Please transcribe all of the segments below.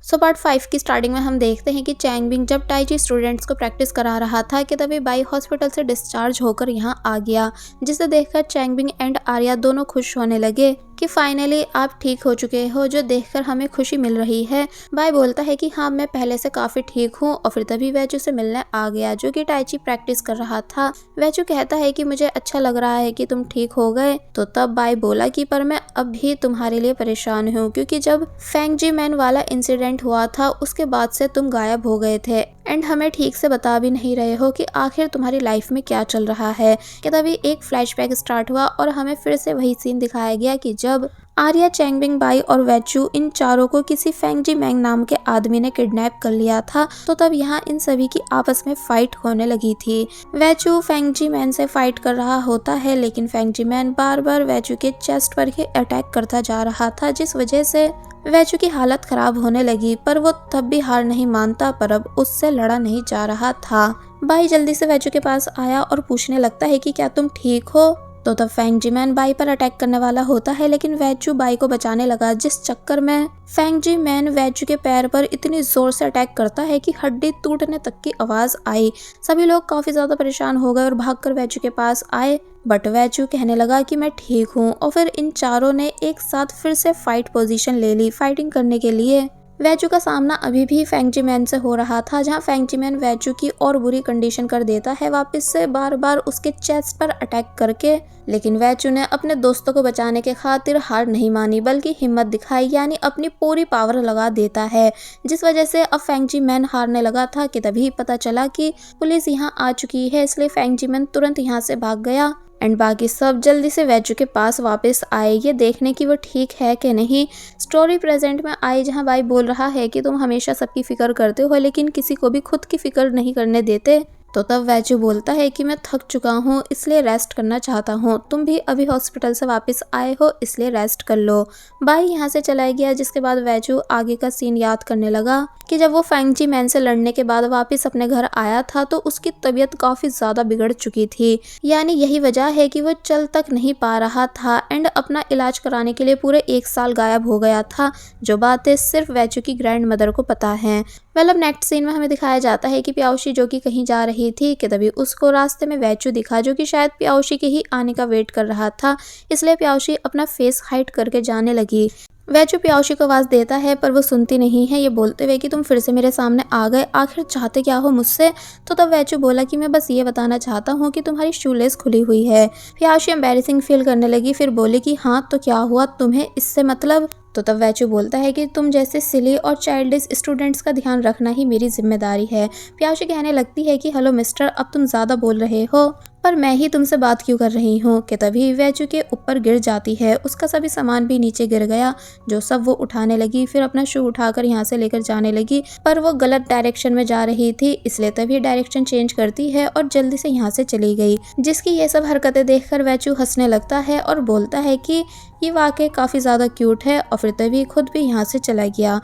So part 5 की starting में हम देखते हैं कि चैंगबिंग जब टाइची स्टूडेंट्स को प्रैक्टिस करा रहा था कि तभी बाई हॉस्पिटल से डिस्चार्ज होकर यहाँ आ गया, जिसे देखकर चैंगबिंग एंड आर्या दोनों खुश होने लगे कि फाइनली आप ठीक हो चुके हो, जो देखकर हमें खुशी मिल रही है। बाई बोलता है कि हाँ, मैं पहले से काफी ठीक हूँ और फिर तभी वैचू से मिलने आ गया जो कि टाइची प्रैक्टिस कर रहा था। वैचू कहता है कि मुझे अच्छा लग रहा है कि तुम ठीक हो गए। तो तब बाई बोला कि पर मैं अब भी तुम्हारे लिए परेशान हूँ, क्योंकि जब फेंगजी मैन वाला इंसिडेंट हुआ था उसके बाद से तुम गायब हो गए थे एंड हमें ठीक से बता भी नहीं रहे हो कि आखिर तुम्हारी लाइफ में क्या चल रहा है। कि तभी एक फ्लैशबैक स्टार्ट हुआ और हमें फिर से वही सीन दिखाया गया कि जब आर्या, चैंगबिंग, बाई और वैचू इन चारों को किसी फेंगजी मैंग नाम के आदमी ने किडनैप कर लिया था। तो तब यहाँ इन सभी की आपस में फाइट होने लगी थी। वैचू फेंगजी मैन से फाइट कर रहा होता है, लेकिन फेंगजी मैन बार बार वैचू के चेस्ट पर ही अटैक करता जा रहा था, जिस वजह से वैचू की हालत खराब होने लगी। पर वो तब भी हार नहीं मानता, पर अब उससे लड़ा नहीं जा रहा था। बाई जल्दी से वैचू के पास आया और पूछने लगता है कि क्या तुम ठीक हो। तो तब फेंगजी मैन बाई पर अटैक करने वाला होता है, लेकिन वैचू बाई को बचाने लगा, जिस चक्कर में फेंगजी मैन वैचू के पैर पर इतनी जोर से अटैक करता है कि हड्डी टूटने तक की आवाज आई। सभी लोग काफी ज्यादा परेशान हो गए और भागकर वैचू के पास आए, बट वैचू कहने लगा कि मैं ठीक हूँ। और फिर इन चारों ने एक साथ फिर से फाइट पोजीशन ले ली फाइटिंग करने के लिए। वैचू का सामना अभी भी फेंगजी मैन से हो रहा था, जहां फेंगजी मैन वैचू की और बुरी कंडीशन कर देता है वापस से बार बार उसके चेस्ट पर अटैक करके। लेकिन वैचू ने अपने दोस्तों को बचाने के खातिर हार नहीं मानी, बल्कि हिम्मत दिखाई, यानी अपनी पूरी पावर लगा देता है, जिस वजह से अब फेंगजी मैन हारने लगा था। कि तभी पता चला कि पुलिस यहाँ आ चुकी है, इसलिए फेंगजी मैन तुरंत यहाँ से भाग गया एंड बाकी सब जल्दी से वैचू के पास वापस आए, ये देखने की वो ठीक है कि नहीं। स्टोरी प्रेजेंट में आई, जहां बाई बोल रहा है कि तुम हमेशा सबकी फिक्र करते हो लेकिन किसी को भी खुद की फिक्र नहीं करने देते। तो तब वैचू बोलता है कि मैं थक चुका हूँ, इसलिए रेस्ट करना चाहता हूँ। तुम भी अभी हॉस्पिटल से वापस आए हो, इसलिए रेस्ट कर लो। बाई यहाँ से चला गया, जिसके बाद वैचू आगे का सीन याद करने लगा कि जब वो फेंगजी मैन से लड़ने के बाद वापस अपने घर आया था तो उसकी तबीयत काफी ज्यादा बिगड़ चुकी थी, यानी यही वजह है कि वो चल तक नहीं पा रहा था एंड अपना इलाज कराने के लिए पूरे 1 साल गायब हो गया था, जो बातें सिर्फ वैचू की ग्रैंड मदर को पता है। अब नेक्स्ट सीन में हमें दिखाया जाता है कि प्याओशी जो कि कहीं जा रही थी, कि तभी उसको रास्ते में वैचू दिखा, जो कि शायद प्याओशी के ही आने का वेट कर रहा था, इसलिए प्याओशी अपना फेस हाइड करके जाने लगी। वैचू प्याओशी को आवाज देता है, पर वो सुनती नहीं है, ये बोलते हुए कि तुम फिर से मेरे सामने आ गए, आखिर चाहते क्या हो मुझसे। तो तब वैचू बोला कि मैं बस ये बताना चाहता हूँ कि तुम्हारी शूलेस खुली हुई है। प्याओशी एम्बैरेसिंग फील करने लगी, फिर बोली कि हाँ तो क्या हुआ, तुम्हें इससे मतलब। तो तब वैचू बोलता है कि तुम जैसे सिली और चाइल्डिश स्टूडेंट्स का ध्यान रखना ही मेरी जिम्मेदारी है। प्याओशी कहने लगती है कि हेलो मिस्टर, अब तुम ज्यादा बोल रहे हो, पर मैं ही तुमसे बात क्यों कर रही हूँ। कि तभी वैचू के ऊपर गिर जाती है, उसका सभी सामान भी नीचे गिर गया, जो सब वो उठाने लगी। फिर अपना शू उठाकर यहाँ से लेकर जाने लगी, पर वो गलत डायरेक्शन में जा रही थी, इसलिए तभी डायरेक्शन चेंज करती है और जल्दी से यहाँ से चली गई। जिसकी ये सब हरकतें देखकर वैचू हंसने लगता है और बोलता है कि ये वाकई काफी ज्यादा क्यूट है, और फिर तभी खुद भी यहाँ से चला गया।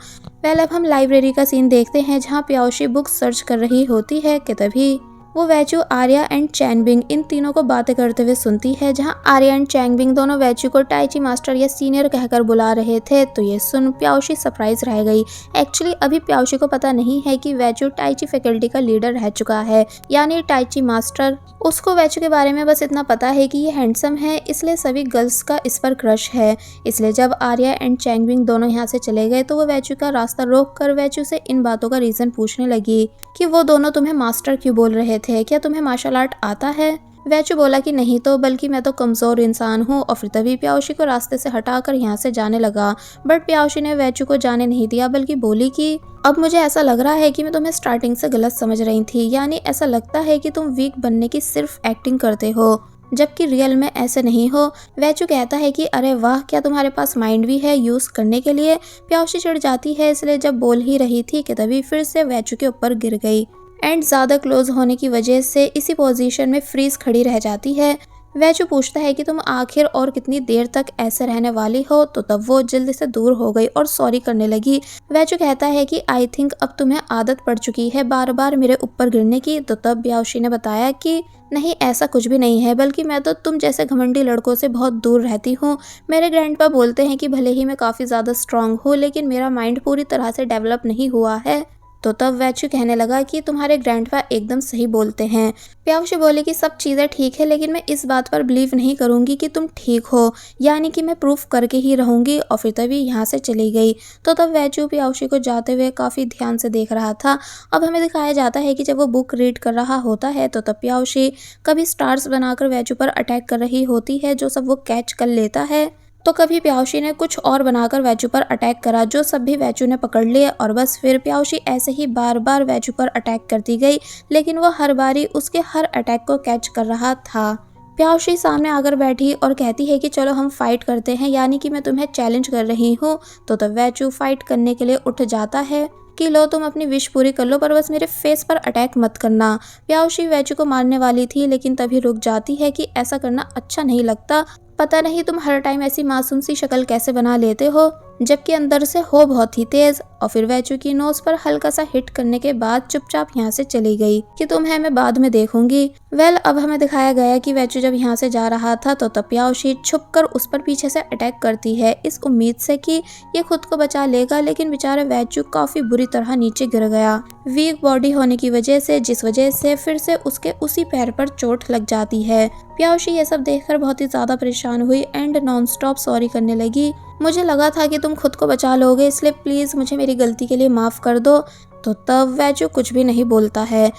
अब हम लाइब्रेरी का सीन देखते हैं, जहाँ प्याओशी बुक सर्च कर रही होती है। कि तभी वो वैचू, आर्या एंड चैंगबिंग इन तीनों को बातें करते हुए सुनती है, जहां आर्या एंड चैंगबिंग दोनों वैचू को टाइची मास्टर या सीनियर कहकर बुला रहे थे। तो ये सुन प्याओशी सरप्राइज रह गई। एक्चुअली अभी प्याओशी को पता नहीं है कि वैचू टाइची फैकल्टी का लीडर रह चुका है, यानी टाइची मास्टर। उसको वैचू के बारे में बस इतना पता है कि ये हैंडसम है, इसलिए सभी गर्ल्स का इस पर क्रश है। इसलिए जब आर्या एंड चैंगबिंग दोनों यहाँ से चले गए तो वो वैचू का रास्ता रोक कर वैचू से इन बातों का रीजन पूछने लगी कि वो दोनों तुम्हें मास्टर क्यों बोल रहे थे, क्या तुम्हें मार्शल आर्ट आता है। वैचू बोला कि नहीं तो, बल्कि मैं तो कमजोर इंसान हूँ। और फिर तभी प्याओशी को रास्ते से हटाकर यहाँ से जाने लगा, बट प्याओशी ने वैचू को जाने नहीं दिया, बल्कि बोली कि अब मुझे ऐसा लग रहा है कि मैं तुम्हें स्टार्टिंग से गलत समझ रही थी, यानी ऐसा लगता है कि तुम वीक बनने की सिर्फ एक्टिंग करते हो, जबकि रियल में ऐसे नहीं हो। वैचू कहता है कि अरे वाह, क्या तुम्हारे पास माइंड भी है यूज करने के लिए। प्याओशी चिढ़ जाती है, इसलिए जब बोल ही रही थी कि तभी फिर से वैचू के ऊपर गिर गई एंड ज़्यादा क्लोज होने की वजह से इसी पोजीशन में फ्रीज खड़ी रह जाती है, वैचू पूछता है कि तुम आखिर और कितनी देर तक ऐसे रहने वाली हो, तो तब वो जल्दी से दूर हो गई और सॉरी करने लगी। वैचू कहता है कि आई थिंक अब तुम्हें आदत पड़ चुकी है बार बार मेरे ऊपर गिरने की। तो तब ब्याओशी ने बताया कि नहीं, ऐसा कुछ भी नहीं है, बल्कि मैं तो तुम जैसे घमंडी लड़कों से बहुत दूर रहती हूँ। मेरे ग्रैंडपा बोलते हैं कि भले ही मैं काफ़ी ज़्यादा स्ट्रांग हूँ, लेकिन मेरा माइंड पूरी तरह से डेवलप नहीं हुआ है। तो तब वैचू कहने लगा कि तुम्हारे ग्रैंडपा एकदम सही बोलते हैं। प्याउशी बोली कि सब चीज़ें ठीक है, लेकिन मैं इस बात पर बिलीव नहीं करूंगी कि तुम ठीक हो, यानी कि मैं प्रूफ करके ही रहूंगी। और फिर तभी यहाँ से चली गई। तो तब वैचू प्याउशी को जाते हुए काफ़ी ध्यान से देख रहा था। अब हमें दिखाया जाता है कि जब वो बुक रीड कर रहा होता है, तो तब प्याउशी कभी स्टार्स बनाकर वैचू पर अटैक कर रही होती है, जो सब वो कैच कर लेता है। तो कभी प्याउशी ने कुछ और बनाकर वैचू पर अटैक करा, जो सब भी वैचू ने पकड़ लिए। और बस फिर प्याउशी ऐसे ही बार बार वैचू पर अटैक करती गई, लेकिन वो हर बारी उसके हर अटैक को कैच कर रहा था। प्याउशी सामने आकर बैठी और कहती है कि चलो हम फाइट करते हैं, यानी कि मैं तुम्हें चैलेंज कर रही हूँ। तो तब वैचू फाइट करने के लिए उठ जाता है कि लो तुम अपनी विश पूरी कर लो, पर बस मेरे फेस पर अटैक मत करना। प्याउशी वैचू को मारने वाली थी, लेकिन तभी रुक जाती है कि ऐसा करना अच्छा नहीं लगता। पता नहीं तुम हर टाइम ऐसी मासूम सी शक्ल कैसे बना लेते हो, जबकि अंदर से हो बहुत ही तेज। और फिर वैचू की नोज पर हल्का सा हिट करने के बाद चुपचाप यहाँ से चली गई कि तुम्हें मैं बाद में देखूंगी। अब हमें दिखाया गया कि वैचू जब यहाँ से जा रहा था, तो तब प्याउशी छुपकर उस पर पीछे से अटैक करती है, इस उम्मीद से कि ये खुद को बचा लेगा। लेकिन बेचारा वैचू काफी बुरी तरह नीचे गिर गया, वीक बॉडी होने की वजह से, जिस वजह से फिर से उसके उसी पैर पर चोट लग जाती है। प्याउशी ये सब देखकर बहुत ही ज्यादा परेशान हुई एंड नॉन स्टॉप सॉरी करने लगी। मुझे लगा था कि तुम खुद को बचा लोगे, इसलिए प्लीज मुझे मेरी गलती के लिए माफ कर दो। तो तब वैचू कुछ भी नहीं बोलता है।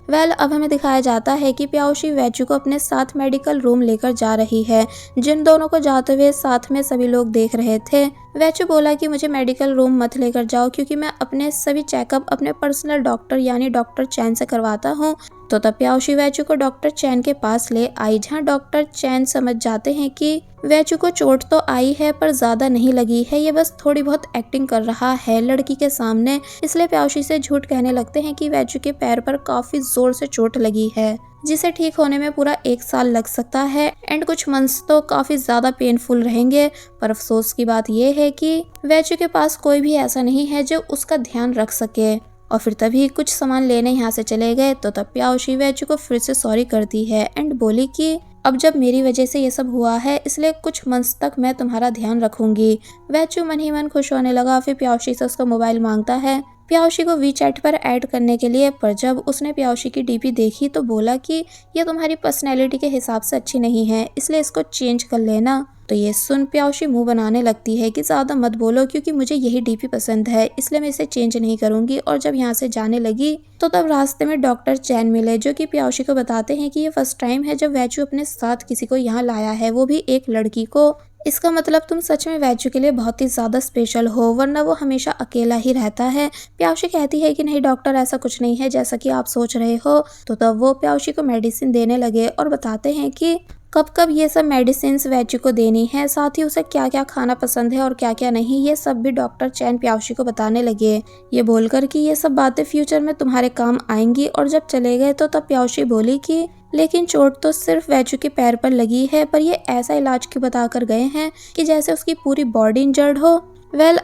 अब हमें दिखाया जाता है कि प्याउशी वैचू को अपने साथ मेडिकल रूम लेकर जा रही है, जिन दोनों को जाते हुए साथ में सभी लोग देख रहे थे। वैचू बोला कि मुझे मेडिकल रूम मत लेकर जाओ, क्योंकि मैं अपने सभी चेकअप अपने पर्सनल डॉक्टर यानी डॉक्टर चैन से करवाता हूँ। तो तब प्याउशी वैचू को डॉक्टर चैन के पास ले आई, जहाँ डॉक्टर चैन समझ जाते हैं कि वैचू को चोट तो आई है, पर ज्यादा नहीं लगी है, ये बस थोड़ी बहुत एक्टिंग कर रहा है लड़की के सामने। इसलिए प्याउशी से झूठ कहने लगते हैं कि वैचू के पैर पर काफी जोर से चोट लगी है, जिसे ठीक होने में पूरा 1 साल लग सकता है एंड कुछ मंथ्स तो काफी ज्यादा पेनफुल रहेंगे। पर अफसोस की बात यह है कि वैचू के पास कोई भी ऐसा नहीं है जो उसका ध्यान रख सके। और फिर तभी कुछ सामान लेने यहाँ से चले गए। तो तब प्याउशी वैचू को फिर से सॉरी करती है एंड बोली कि अब जब मेरी वजह से ये सब हुआ है, इसलिए कुछ मंथ्स तक मैं तुम्हारा ध्यान रखूंगी। वैचू मन ही मन खुश होने लगा। फिर प्याउशी से उसका मोबाइल मांगता है प्याउशी को वीचैट पर ऐड करने के लिए। पर जब उसने प्याउशी की डीपी देखी तो बोला कि ये तुम्हारी पर्सनैलिटी के हिसाब से अच्छी नहीं है, इसलिए इसको चेंज कर लेना। तो ये सुन प्याउशी मुंह बनाने लगती है कि ज्यादा मत बोलो, क्योंकि मुझे यही डीपी पसंद है, इसलिए मैं इसे चेंज नहीं करूंगी। और जब यहाँ से जाने लगी तो तब रास्ते में डॉक्टर चैन मिले, जो कि प्याउशी को बताते हैं कि ये फर्स्ट टाइम है जब वैचू अपने साथ किसी को यहाँ लाया है, वो भी एक लड़की को। इसका मतलब तुम सच में वैचू के लिए बहुत ही ज्यादा स्पेशल हो, वरना वो हमेशा अकेला ही रहता है। प्याउशी कहती है कि नहीं डॉक्टर, ऐसा कुछ नहीं है जैसा कि आप सोच रहे हो। तो तब वो प्याउशी को मेडिसिन देने लगे और बताते हैं कि कब कब ये सब मेडिसिन वैचू को देनी है, साथ ही उसे क्या क्या खाना पसंद है और क्या क्या नहीं, ये सब भी डॉक्टर चैन प्याउशी को बताने लगे, ये बोलकर कि ये सब बातें फ्यूचर में तुम्हारे काम आएंगी। और जब चले गए तो तब प्याउशी बोली कि लेकिन चोट तो सिर्फ वैचू के पैर पर लगी है, पर ये ऐसा इलाज क्यों बताकर गए हैं कि जैसे उसकी पूरी बॉडी इंजर्ड हो।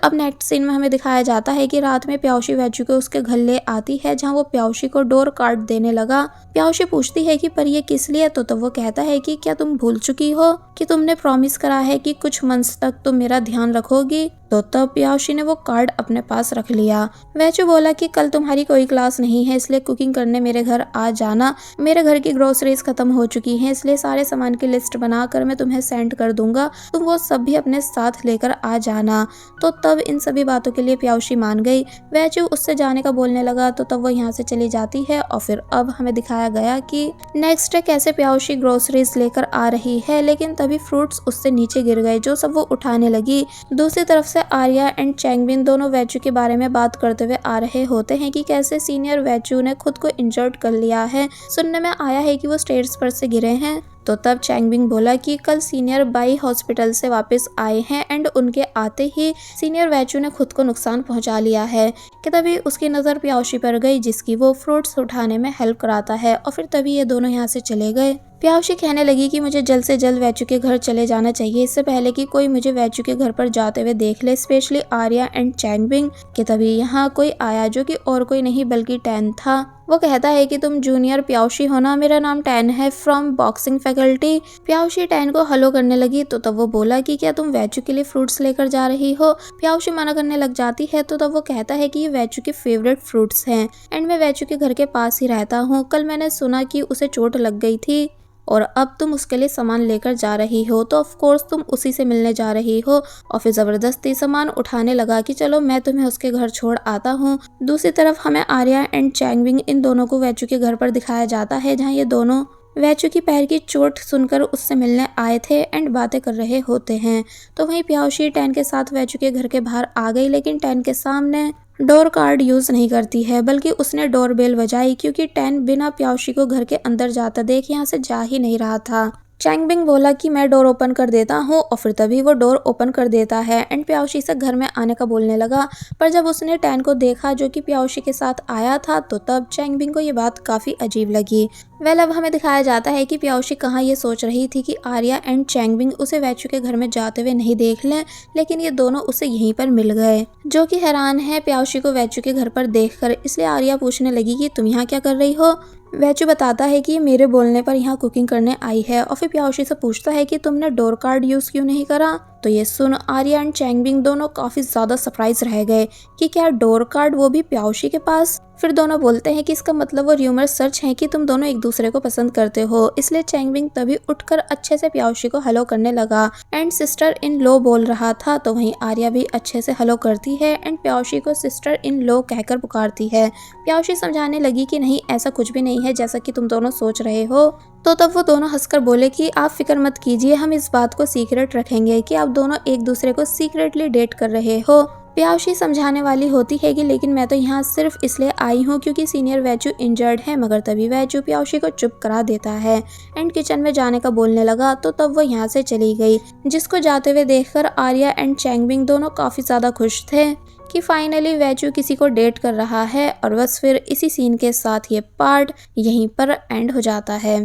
अब नेक्स्ट सीन में हमें दिखाया जाता है कि रात में प्याउशी वैचू को उसके घर ले आती है, जहाँ वो प्याउशी को डोर कार्ड देने लगा। प्याउशी पूछती है कि पर ये किस लिए। तो वो कहता है कि क्या तुम भूल चुकी हो कि तुमने प्रॉमिस करा है कि कुछ मंथ्स तक तुम मेरा ध्यान रखोगी। तो तब प्याउशी ने वो कार्ड अपने पास रख लिया। वैचू बोला कि कल तुम्हारी कोई क्लास नहीं है, इसलिए कुकिंग करने मेरे घर आ जाना। मेरे घर की ग्रोसरीज खत्म हो चुकी हैं, इसलिए सारे सामान की लिस्ट बनाकर मैं तुम्हें सेंड कर दूंगा, तुम वो सब भी अपने साथ लेकर आ जाना। तो तब इन सभी बातों के लिए प्याउशी मान गई। वैचू उससे जाने का बोलने लगा, तो तब वो यहाँ से चली जाती है। और फिर अब हमें दिखाया गया कि नेक्स्ट डे कैसे प्याउशी ग्रोसरीज लेकर आ रही है, लेकिन तभी फ्रूट्स उससे नीचे गिर गए, जो सब वो उठाने लगी। दूसरी तरफ से आर्या एंड चैंगबिन दोनों वैचू के बारे में बात करते हुए आ रहे होते हैं कि कैसे सीनियर वैचू ने खुद को इंजर्ड कर लिया है। सुनने में आया है कि वो स्टेयर्स पर से गिरे हैं। तो तब चैंगबिन बोला कि कल सीनियर बाई हॉस्पिटल से वापस आए हैं एंड उनके आते ही सीनियर वैचू ने खुद को नुकसान पहुंचा लिया है। कि तभी उसकी नज़र प्याउशी पर गई, जिसकी वो फ्रूट्स उठाने में हेल्प कराता है। और फिर तभी ये दोनों यहाँ से चले गए। प्याउशी कहने लगी कि मुझे जल्द से जल्द वैचू के घर चले जाना चाहिए, इससे पहले कि कोई मुझे वैचू के घर पर जाते हुए देख ले, स्पेशली आर्या एंड चैंगबिंग। कि तभी यहाँ कोई आया जो कि और कोई नहीं बल्कि टैन था। वो कहता है कि तुम जूनियर प्याउशी हो ना, मेरा नाम टैन है फ्रॉम बॉक्सिंग फैकल्टी। प्याउशी टैन को हेलो करने लगी तो तब वो बोला कि क्या तुम वैचू के लिए फ्रूट्स लेकर जा रही हो। प्याउशी मना करने लग जाती है तो तब वो कहता है कि ये वैचू के फेवरेट फ्रूट्स हैं एंड मैं वैचू के घर के पास ही रहता हूँ। कल मैंने सुना कि उसे चोट लग गई थी और अब तुम उसके लिए सामान लेकर जा रही हो, तो ऑफ कोर्स तुम उसी से मिलने जा रही हो। और फिर जबरदस्ती सामान उठाने लगा कि चलो मैं तुम्हें उसके घर छोड़ आता हूँ। दूसरी तरफ हमें आर्या एंड चैंगबिंग इन दोनों को वैचू के घर पर दिखाया जाता है, जहाँ ये दोनों वैचू की पैर की चोट सुनकर उससे मिलने आए थे एंड बातें कर रहे होते हैं। तो वहीं प्याउशी टैन के साथ वैचू के घर के बाहर आ गई, लेकिन टैन के सामने डोर कार्ड यूज नहीं करती है, बल्कि उसने डोर बेल बजाई क्योंकि टैन बिना प्याउशी को घर के अंदर जाता देख यहाँ से जा ही नहीं रहा था। चैंगबिंग बोला कि मैं डोर ओपन कर देता हूँ और फिर तभी वो डोर ओपन कर देता है एंड प्याउशी से घर में आने का बोलने लगा। पर जब उसने टैन को देखा जो कि प्याउशी के साथ आया था तो तब चैंगबिंग को ये बात काफी अजीब लगी। अब हमें दिखाया जाता है कि प्याउशी कहाँ ये सोच रही थी कि आर्या एंड चैंगबिंग उसे वैचू के घर में जाते हुए नहीं देख लें, लेकिन ये दोनों उसे यहीं पर मिल गए। जो कि हैरान है प्याउशी को वैचू के घर पर देखकर, इसलिए आर्या पूछने लगी कि तुम यहाँ क्या कर रही हो। वैचू बताता है कि ये मेरे बोलने पर यहाँ कुकिंग करने आई है और फिर प्याउशी से पूछता है कि तुमने डोर कार्ड यूज क्यों नहीं करा। तो ये सुन आर्या एंड चैंगबिंग दोनों काफी ज्यादा सरप्राइज रह गए कि क्या डोर कार्ड, वो भी प्याउशी के पास। फिर दोनों बोलते हैं कि इसका मतलब वो र्यूमर सच है कि तुम दोनों एक दूसरे को पसंद करते हो। इसलिए चैंगबिंग तभी उठकर अच्छे से प्याउशी को हेलो करने लगा एंड सिस्टर इन लो बोल रहा था, तो वहीं आर्या भी अच्छे से हेलो करती है एंड प्याउशी को सिस्टर इन लो कहकर पुकारती है। प्याउशी समझाने लगी कि नहीं, ऐसा कुछ भी नहीं है जैसा कि तुम दोनों सोच रहे हो। तो तब वो दोनों हंसकर बोले कि आप फिक्र मत कीजिए, हम इस बात को सीक्रेट रखेंगे कि आप दोनों एक दूसरे को सीक्रेटली डेट कर रहे हो। प्याउशी समझाने वाली होती है कि लेकिन मैं तो यहाँ सिर्फ इसलिए आई हूँ क्योंकि सीनियर वैचू इंजर्ड है, मगर तभी वैचू प्याउशी को चुप करा देता है एंड किचन में जाने का बोलने लगा। तो तब वो यहाँ से चली गई, जिसको जाते हुए देखकर आर्या एंड चैंगबिंग दोनों काफी ज्यादा खुश थे कि फाइनली वैचू किसी को डेट कर रहा है। और बस फिर इसी सीन के साथ ये पार्ट यहीं पर एंड हो जाता है।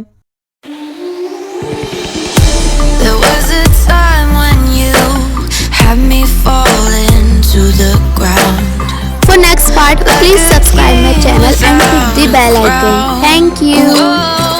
There was a time when you had me falling to the ground. For next part, please subscribe my channel and hit the bell icon. Thank you.